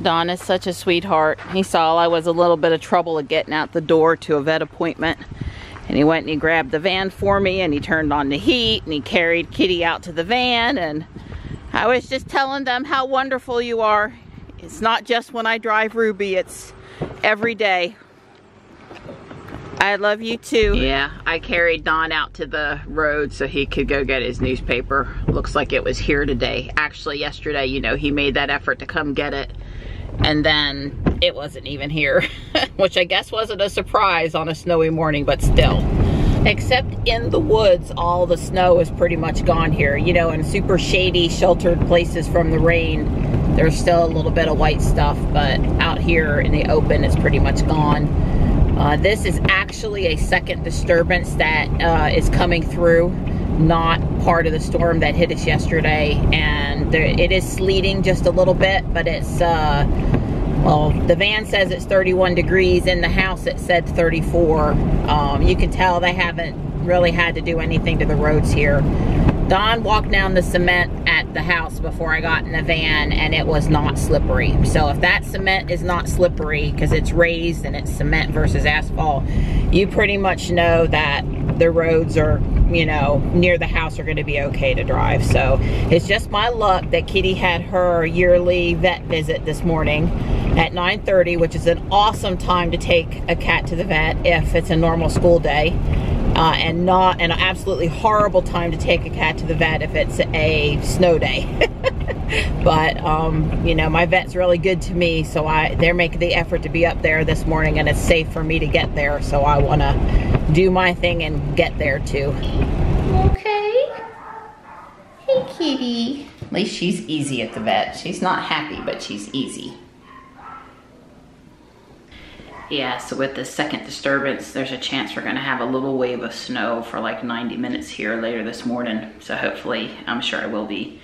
Don is such a sweetheart. He saw I was a little bit of trouble at getting out the door to a vet appointment. And he went and he grabbed the van for me and he turned on the heat and he carried Kitty out to the van. And I was just telling them how wonderful you are. It's not just when I drive Ruby, it's every day. I love you too. Yeah, I carried Don out to the road so he could go get his newspaper. Looks like it was here today. Actually, yesterday, you know, he made that effort to come get it. And then it wasn't even here, which I guess wasn't a surprise on a snowy morning, but still. Except in the woods, all the snow is pretty much gone here. You know, in super shady, sheltered places from the rain, there's still a little bit of white stuff, but out here in the open, it's pretty much gone. This is actually a second disturbance that is coming through, not part of the storm that hit us yesterday. And it is sleeting just a little bit, but it's, well, the van says it's 31 degrees. In the house, it said 34. You can tell they haven't really had to do anything to the roads here. Don walked down the cement at the house before I got in the van and it was not slippery. So if that cement is not slippery because it's raised and it's cement versus asphalt, you pretty much know that the roads are, you know, near the house are going to be okay to drive. So it's just my luck that Kitty had her yearly vet visit this morning at 9:30, which is an awesome time to take a cat to the vet if it's a normal school day. And not an absolutely horrible time to take a cat to the vet if it's a snow day. But, you know, my vet's really good to me, so they're making the effort to be up there this morning, and it's safe for me to get there, so I want to do my thing and get there too. Okay. Hey, Kitty. At least she's easy at the vet. She's not happy, but she's easy. Yeah, so with the second disturbance, there's a chance we're gonna have a little wave of snow for like 90 minutes here later this morning. So hopefully, I'm sure I will be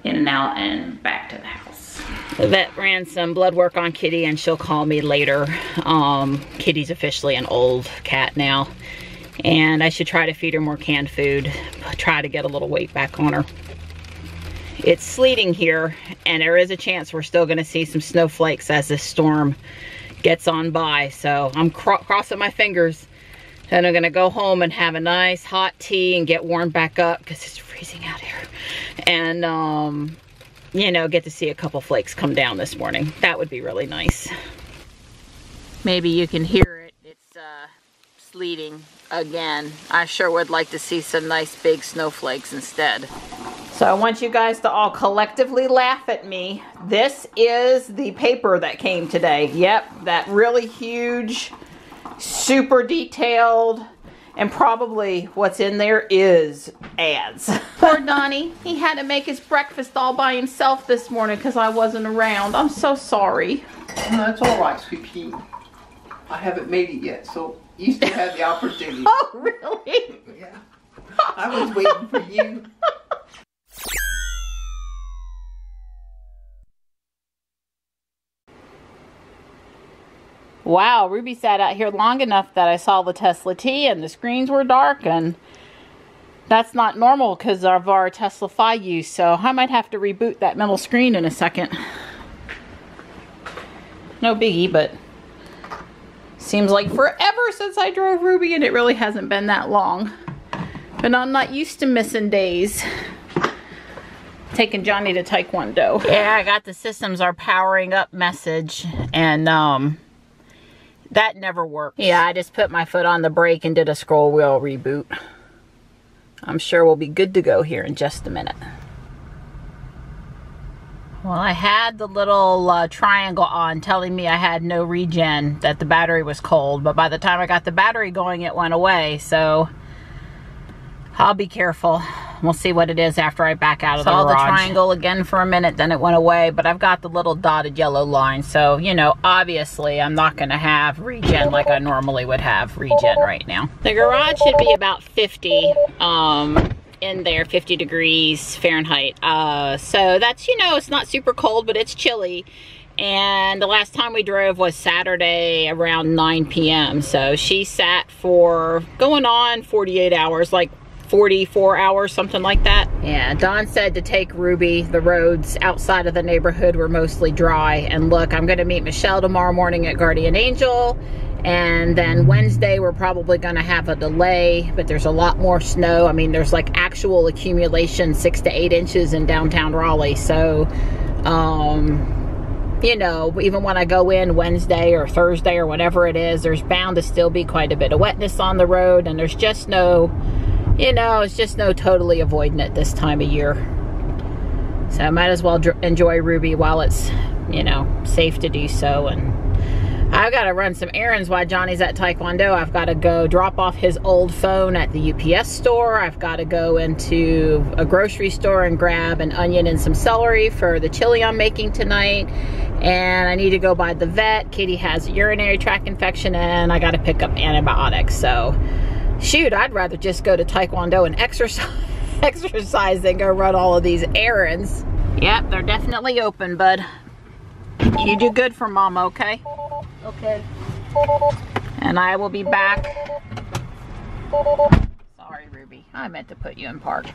in and out and back to the house. The vet ran some blood work on Kitty and she'll call me later. Kitty's officially an old cat now. And I should try to feed her more canned food, try to get a little weight back on her. It's sleeting here and there is a chance we're still gonna see some snowflakes as this storm gets on by. So I'm crossing my fingers and I'm gonna go home and have a nice hot tea and get warmed back up because it's freezing out here. And you know, get to see a couple flakes come down this morning. That would be really nice. Maybe you can hear it. It's sleeting again. I sure would like to see some nice big snowflakes instead. So I want you guys to all collectively laugh at me. This is the paper that came today. Yep, that really huge, super detailed, and probably what's in there is ads. Poor Donnie, he had to make his breakfast all by himself this morning because I wasn't around. I'm so sorry. No, it's all right, sweetie. I haven't made it yet, so you still have the opportunity. Oh, really? Yeah. I was waiting for you. Wow, Ruby sat out here long enough that I saw the Tesla T and the screens were dark, and that's not normal because of our Tesla Phi use, so I might have to reboot that middle screen in a second. No biggie, but seems like forever since I drove Ruby and it really hasn't been that long. But I'm not used to missing days. Taking Johnny to Taekwondo. Yeah, I got the systems are powering up message and that never worked. Yeah, I just put my foot on the brake and did a scroll wheel reboot. I'm sure we'll be good to go here in just a minute. Well, I had the little triangle on telling me I had no regen, that the battery was cold, but by the time I got the battery going, it went away, so I'll be careful. We'll see what it is after I back out of the garage. Saw the triangle again for a minute, then it went away, but I've got the little dotted yellow line, so, you know, obviously I'm not going to have regen like I normally would have regen right now. The garage should be about 50 in there, 50 degrees Fahrenheit. So that's, you know, it's not super cold, but it's chilly. And the last time we drove was Saturday around 9 p.m. So she sat for going on 48 hours, like 44 hours, something like that. Yeah, Don said to take Ruby. The roads outside of the neighborhood were mostly dry. And look, I'm gonna meet Michelle tomorrow morning at Guardian Angel. And then Wednesday, we're probably gonna have a delay, but there's a lot more snow. I mean, there's like actual accumulation, 6 to 8 inches in downtown Raleigh. So, you know, even when I go in Wednesday or Thursday or whatever it is, there's bound to still be quite a bit of wetness on the road, and there's just no, you know, it's just no totally avoiding it this time of year. So I might as well enjoy Ruby while it's, you know, safe to do so. And I've got to run some errands while Johnny's at Taekwondo. I've got to go drop off his old phone at the UPS store. I've got to go into a grocery store and grab an onion and some celery for the chili I'm making tonight. And I need to go by the vet. Kitty has a urinary tract infection, and I got to pick up antibiotics. So, shoot, I'd rather just go to Taekwondo and exercise than go run all of these errands. Yep, they're definitely open, bud. You do good for Mama, okay? Okay. And I will be back. Sorry, Ruby. I meant to put you in park.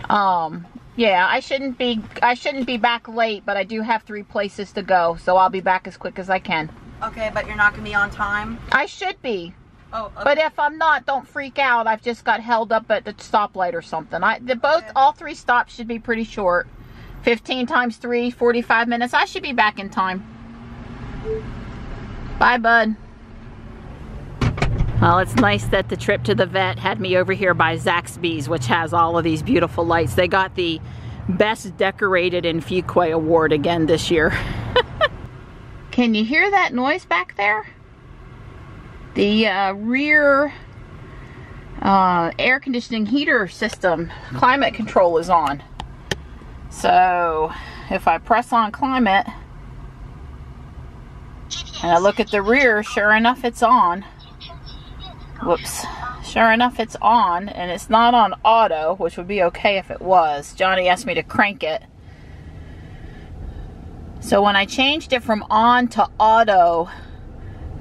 Yeah, I shouldn't be back late, but I do have 3 places to go, so I'll be back as quick as I can. Okay, but you're not gonna be on time? I should be. Oh, okay. But if I'm not, don't freak out. I've just got held up at the stoplight or something. All 3 stops should be pretty short. 15 times 3, 45 minutes. I should be back in time. Bye, bud. Well, it's nice that the trip to the vet had me over here by Zaxby's, which has all of these beautiful lights. They got the Best Decorated in Fuquay Award again this year. Can you hear that noise back there? The rear air conditioning heater system, climate control is on. So if I press on climate and I look at the rear, sure enough it's on. Whoops. Sure enough it's on, and it's not on auto, which would be okay if it was. Johnny asked me to crank it. So when I changed it from on to auto,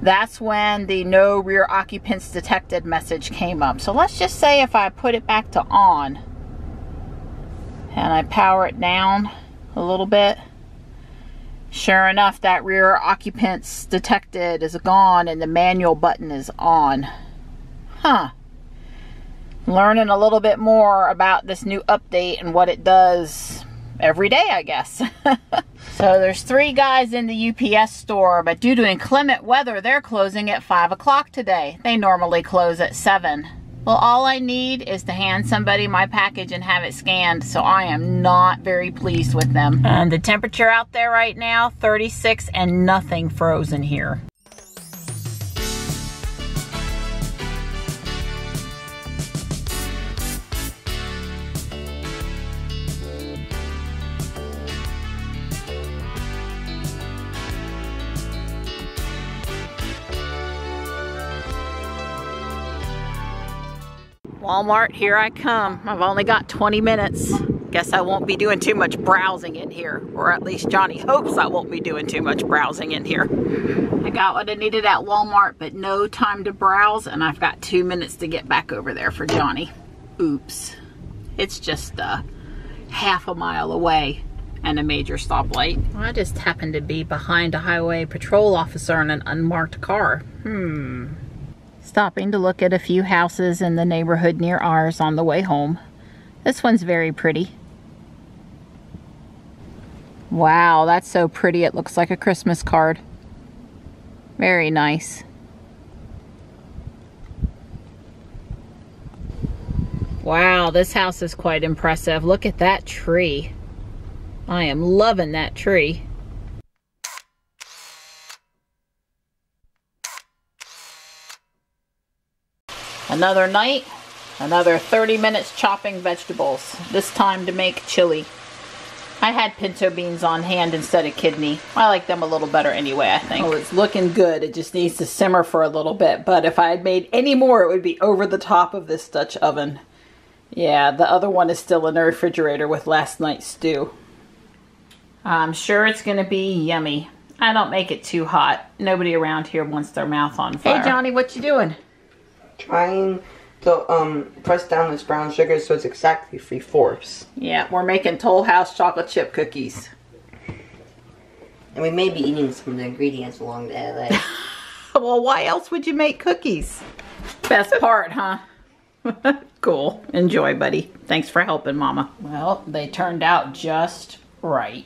that's when the no rear occupants detected message came up. So let's just say if I put it back to on and I power it down a little bit, sure enough that rear occupants detected is gone and the manual button is on. Huh. Learning a little bit more about this new update and what it does every day, I guess. So there's 3 guys in the UPS store, but due to inclement weather, they're closing at 5 o'clock today. They normally close at 7. Well, all I need is to hand somebody my package and have it scanned, so I am not very pleased with them. And the temperature out there right now, 36 and nothing frozen here. Walmart, here I come. I've only got 20 minutes. Guess I won't be doing too much browsing in here, or at least Johnny hopes I won't be doing too much browsing in here. I got what I needed at Walmart, but no time to browse, and I've got 2 minutes to get back over there for Johnny. Oops. It's just half a mile away and a major stoplight. Well, I just happened to be behind a highway patrol officer in an unmarked car. Stopping to look at a few houses in the neighborhood near ours on the way home. This one's very pretty. Wow, that's so pretty. It looks like a Christmas card. Very nice. Wow, this house is quite impressive. Look at that tree. I am loving that tree. Another night, another 30 minutes chopping vegetables, this time to make chili. I had pinto beans on hand instead of kidney. I like them a little better anyway, I think. Oh, it's looking good. It just needs to simmer for a little bit, but if I had made any more, it would be over the top of this Dutch oven. Yeah, the other one is still in the refrigerator with last night's stew. I'm sure it's gonna be yummy. I don't make it too hot. Nobody around here wants their mouth on fire. Hey Johnny, what you doing? Trying So, press down this brown sugar so it's exactly 3/4. Yeah, we're making Toll House chocolate chip cookies. And we may be eating some of the ingredients along the way. Well, why else would you make cookies? Best part, huh? Cool. Enjoy, buddy. Thanks for helping, Mama. Well, they turned out just right.